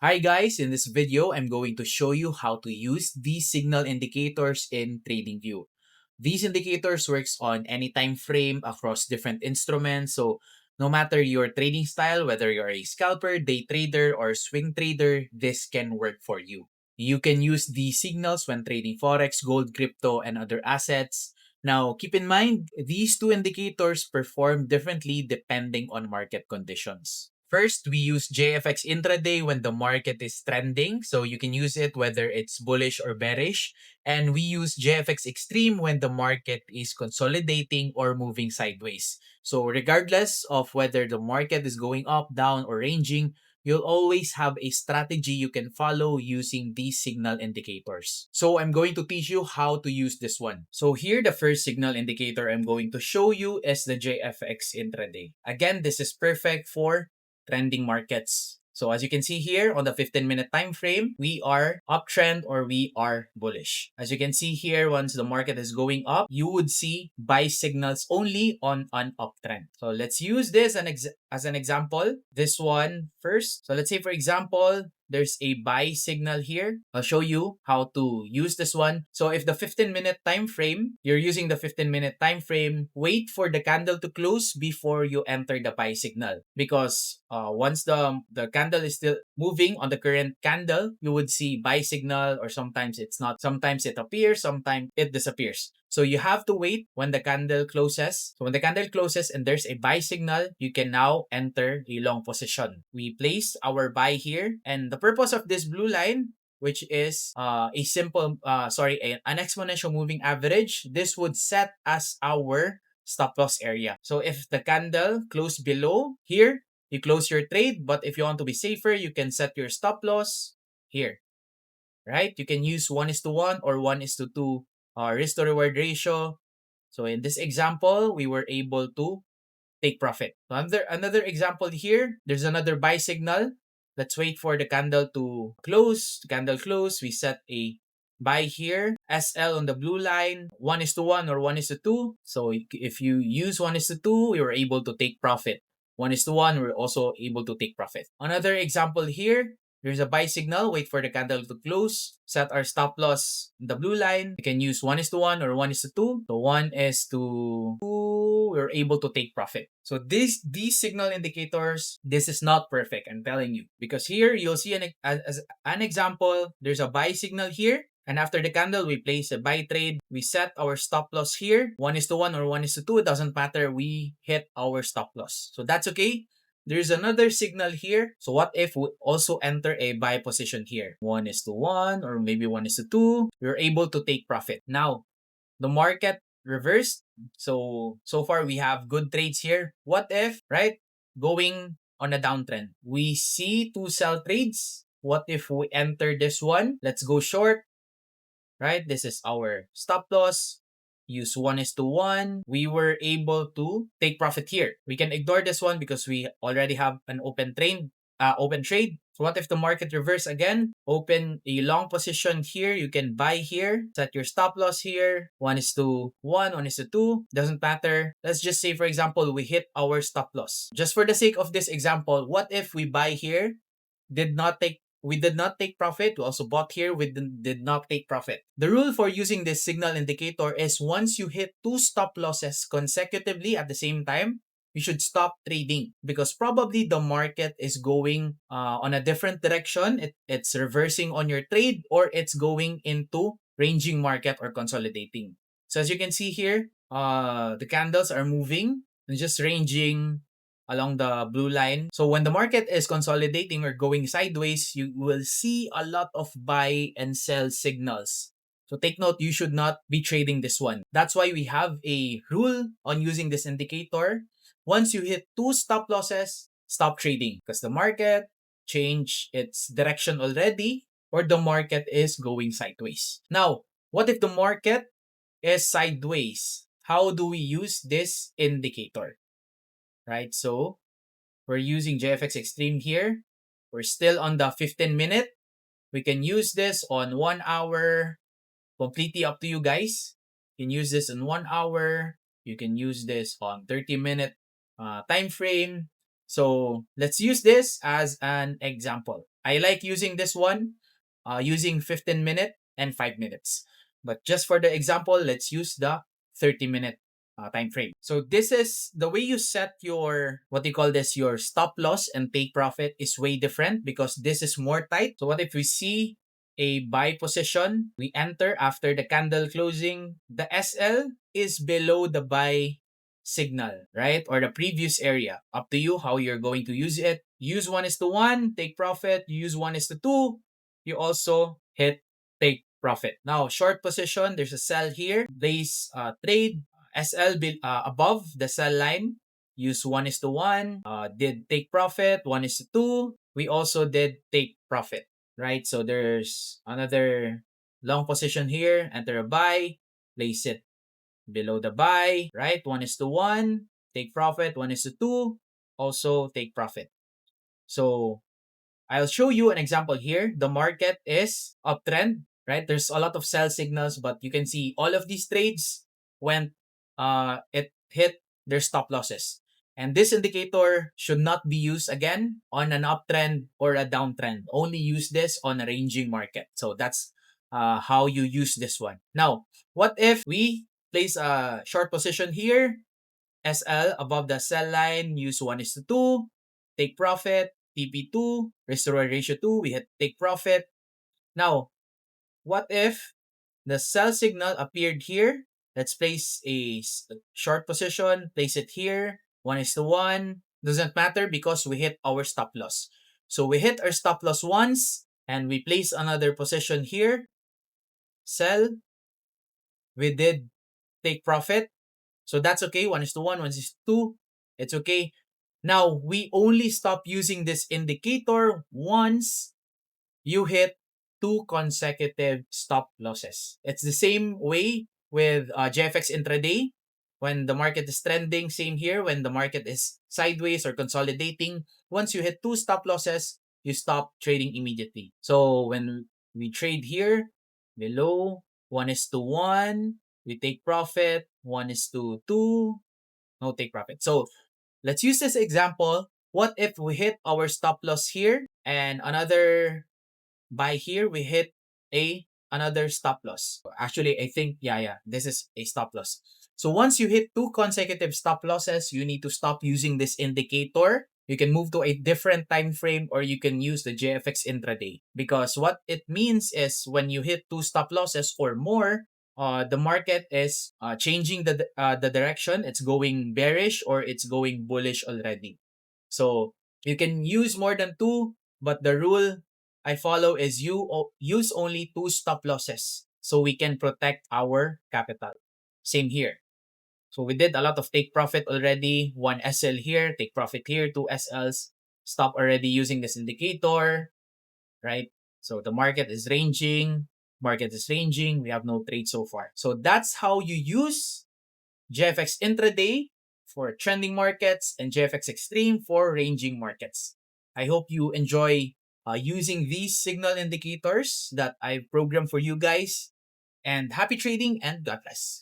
Hi guys, in this video, I'm going to show you how to use these signal indicators in TradingView. These indicators works on any time frame across different instruments. So no matter your trading style, whether you're a scalper, day trader, or swing trader, this can work for you. You can use these signals when trading Forex, gold, crypto, and other assets. Now, keep in mind, these two indicators perform differently depending on market conditions. First, we use JFX intraday when the market is trending. So you can use it whether it's bullish or bearish. And we use JFX extreme when the market is consolidating or moving sideways. So regardless of whether the market is going up, down, or ranging, you'll always have a strategy you can follow using these signal indicators. So I'm going to teach you how to use this one. So here, the first signal indicator I'm going to show you is the JFX intraday. Again, this is perfect for trending markets. So as you can see here on the 15-minute time frame, we are uptrend or we are bullish. As you can see here, once the market is going up, you would see buy signals only on an uptrend. So let's use this as an example. This one first. So let's say for example, there's a buy signal here. I'll show you how to use this one. So if the 15-minute time frame, you're using the 15-minute time frame, wait for the candle to close before you enter the buy signal. Because once the candle is still moving on the current candle, you would see buy signal, or sometimes it's not. Sometimes it appears, sometimes it disappears. So you have to wait when the candle closes. So when the candle closes and there's a buy signal, you can now enter a long position. We place our buy here, and the purpose of this blue line, which is an exponential moving average, this would set as our stop loss area. So if the candle closed below here, you close your trade, but if you want to be safer, you can set your stop loss here, right? You can use 1:1 or 1:2 risk to reward ratio. So in this example, we were able to take profit. So another example here, there's another buy signal. Let's wait for the candle to close. The candle close, we set a buy here. SL on the blue line, 1:1 or 1:2. So if you use 1:2, we were able to take profit. 1:1, we're also able to take profit. Another example here, there's a buy signal, wait for the candle to close, set our stop loss in the blue line. We can use 1:1 or 1:2. So 1:2, we're able to take profit. So these signal indicators, this is not perfect, I'm telling you. Because here, you'll see as an example, there's a buy signal here. And after the candle, we place a buy trade. We set our stop loss here. 1:1 or 1:2, it doesn't matter. We hit our stop loss. So that's okay. There's another signal here. So what if we also enter a buy position here? 1:1 or maybe 1:2. We're able to take profit. Now, the market reversed. So far we have good trades here. What if, right, going on a downtrend, we see two sell trades? What if we enter this one? Let's go short, right? This is our stop loss. Use 1:1. We were able to take profit here. We can ignore this one because we already have an open trade. So what if the market reverse again? Open a long position here. You can buy here. Set your stop loss here. 1:1, 1:2. Doesn't matter. Let's just say, for example, we hit our stop loss. Just for the sake of this example, what if we buy here, we did not take profit. We also bought here. We did not take profit. The rule for using this signal indicator is once you hit two stop losses consecutively at the same time, you should stop trading because probably the market is going on a different direction. It's reversing on your trade, or it's going into ranging market or consolidating. So as you can see here, the candles are moving and just ranging along the blue line. So when the market is consolidating or going sideways, you will see a lot of buy and sell signals. So take note, you should not be trading this one. That's why we have a rule on using this indicator. Once you hit two stop losses, stop trading because the market changed its direction already, or the market is going sideways. Now, what if the market is sideways? How do we use this indicator? Right? So we're using JFX Extreme here. We're still on the 15-minute. We can use this on 1 hour. Completely up to you guys. You can use this in 1 hour. You can use this on 30-minute time frame. So let's use this as an example. I like using this one, using 15-minute and 5 minutes. But just for the example, let's use the 30-minute time frame. So this is the way you set your, what you call this, your stop loss and take profit is way different because this is more tight. So what if we see a buy position, we enter after the candle closing, the SL is below the buy signal, right? Or the previous area. Up to you how you're going to use it. Use 1:1, take profit. You use 1:2, you also hit take profit. Now, short position, there's a sell here. Place trade SL above the sell line. Use 1:1. Did take profit. 1:2. We also did take profit, right? So there's another long position here. Enter a buy. Place it below the buy, right? 1:1, take profit. 1:2, also take profit. So I'll show you an example here. The market is uptrend, right? There's a lot of sell signals, but you can see all of these trades went, it hit their stop losses. And this indicator should not be used again on an uptrend or a downtrend. Only use this on a ranging market. So that's how you use this one. Now, what if we place a short position here, SL above the sell line, use 1:2, take profit, TP2, restore ratio 2, we hit take profit. Now, what if the sell signal appeared here? Let's place a short position, place it here, 1:1. Doesn't matter because we hit our stop loss. So we hit our stop loss once and we place another position here, sell. We did take profit. So that's okay. 1:1, 1:2. It's okay. Now, we only stop using this indicator once you hit 2 consecutive stop losses. It's the same way with JFX intraday. When the market is trending, same here. When the market is sideways or consolidating, once you hit 2 stop losses, you stop trading immediately. So when we trade here, below 1:1, we take profit. 1:2, no take profit. So let's use this example. What if we hit our stop loss here and another buy here, we hit another stop loss. Actually, I think, this is a stop loss. So once you hit 2 consecutive stop losses, you need to stop using this indicator. You can move to a different time frame or you can use the JFX intraday. Because what it means is when you hit 2 stop losses or more, the market is changing the direction. It's going bearish or it's going bullish already. So you can use more than 2, but the rule I follow is you use only 2 stop losses so we can protect our capital. Same here. So we did a lot of take profit already. 1 SL here, take profit here, 2 SLs. Stop already using this indicator, right? So the market is ranging. We have no trade so far. So that's how you use JFX intraday for trending markets and JFX Extreme for ranging markets. I hope you enjoy using these signal indicators that I've programmed for you guys. And happy trading and God bless.